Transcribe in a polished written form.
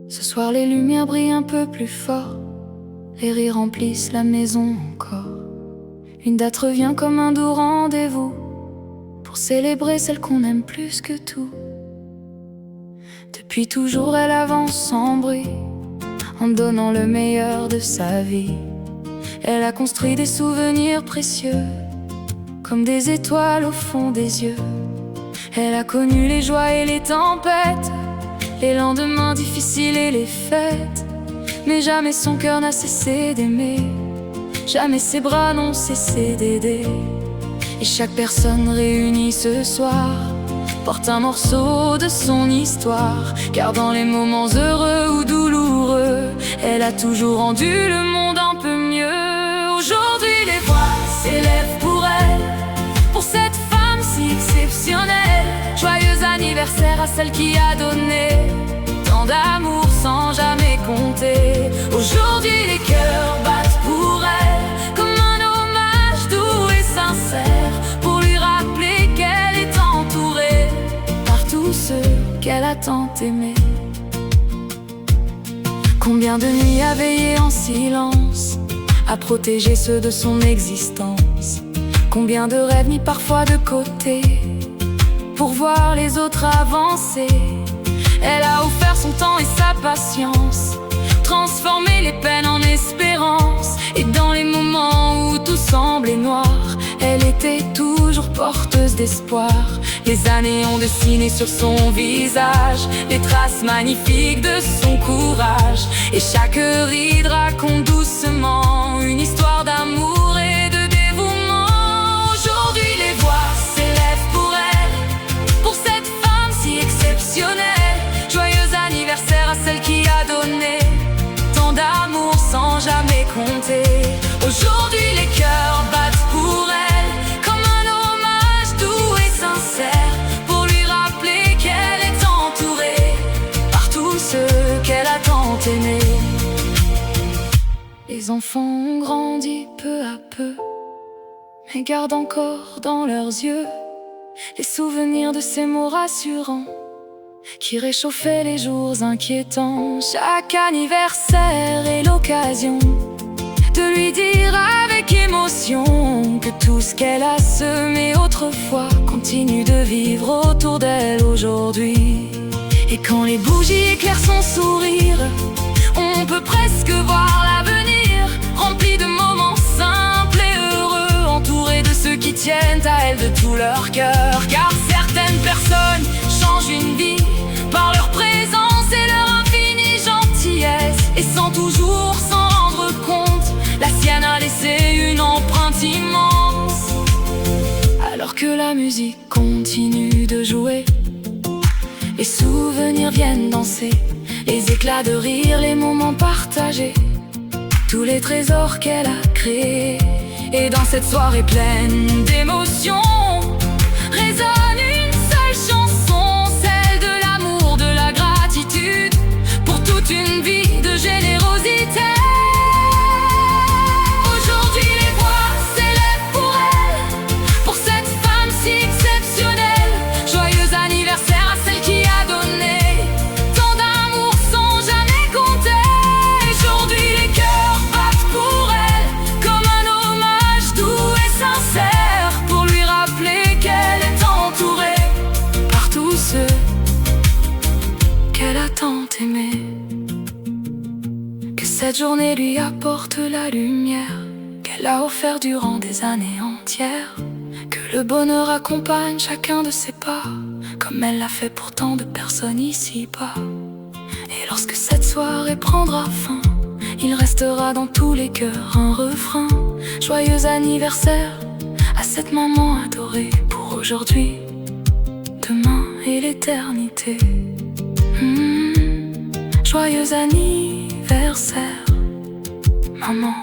Ce soir les lumières brillent un peu plus fort, les rires remplissent la maison encore. Une date revient comme un doux rendez-vous pour célébrer celle qu'on aime plus que tout. Depuis toujours elle avance sans bruit, en donnant le meilleur de sa vie. Elle a construit des souvenirs précieux, comme des étoiles au fond des yeux. Elle a connu les joies et les tempêtes, les lendemains difficiles et les fêtes. Mais jamais son cœur n'a cessé d'aimer, jamais ses bras n'ont cessé d'aider. Et chaque personne réunie ce soir porte un morceau de son histoire, car dans les moments heureux ou douloureux, elle a toujours rendu le monde un peu mieux. Aujourd'hui les voix s'élèvent pour elle, pour cette femme si exceptionnelle. Joyeux anniversaire à celle qui a donné tant d'amour sans jamais compter. Aujourd'hui les cœurs battent pour elle, comme un hommage doux et sincère, pour lui rappeler qu'elle est entourée par tous ceux qu'elle a tant aimés. Combien de nuits à veiller en silence, à protéger ceux de son existence. Combien de rêves mis parfois de côté pour voir les autres avancer. Elle a offert son temps et sa patience, transformé les peines en espérance. Et dans les moments où tout semblait noir, elle était toujours porteuse d'espoir. Les années ont dessiné sur son visage les traces magnifiques de son courage. Et chaque ride raconte doucement une histoire d'amour et de dévouement. Aujourd'hui les voix s'élèvent pour elle, pour cette femme si exceptionnelle. Joyeux anniversaire à celle qui a donné tant d'amour sans jamais compter. Aujourd'hui les cœurs battent pour elle, comme un hommage doux et sincère, pour lui rappeler qu'elle est entourée par tous ceux qu'elle a tant aimés. Les enfants ont grandi peu à peu, mais gardent encore dans leurs yeux les souvenirs de ces mots rassurants qui réchauffaient les jours inquiétants. Chaque anniversaire est l'occasion de lui dire avec émotion que tout ce qu'elle a semé autrefois continue de vivre autour d'elle aujourd'hui. Et quand les bougies éclairent son sourire, on peut presque voir l'avenir, rempli de moments simples et heureux, entouré de ceux qui tiennent à elle de tout leur cœur. Car certaines personnes changent une vie par leur présence et leur infinie gentillesse, et sans toujours s'en rendre compte, la sienne a laissé une empreinte immense. Alors que la musique continue de jouer, les souvenirs viennent danser, les éclats de rire, les moments partagés, tous les trésors qu'elle a créés. Et dans cette soirée pleine d'émotions résonne une seule chanson, celle de l'amour, de la gratitude, pour toute une vie de générosité. Aujourd'hui les voix s'élèvent pour elle, pour cette femme si exceptionnelle. Joyeux anniversaire à celle qui a donné tant d'amour sans jamais compter. Aujourd'hui les cœurs battent pour elle, comme un hommage doux et sincère, pour lui rappeler qu'elle est entourée par tous ceux qu'elle a tant aimés. Que cette journée lui apporte la lumière qu'elle a offert durant des années entières. Que le bonheur accompagne chacun de ses pas, comme elle l'a fait pour tant de personnes ici-bas. Et lorsque cette soirée prendra fin, il restera dans tous les cœurs un refrain. Joyeux anniversaire à cette maman adorée, pour aujourd'hui, demain et l'éternité. Joyeux anniversaire, maman.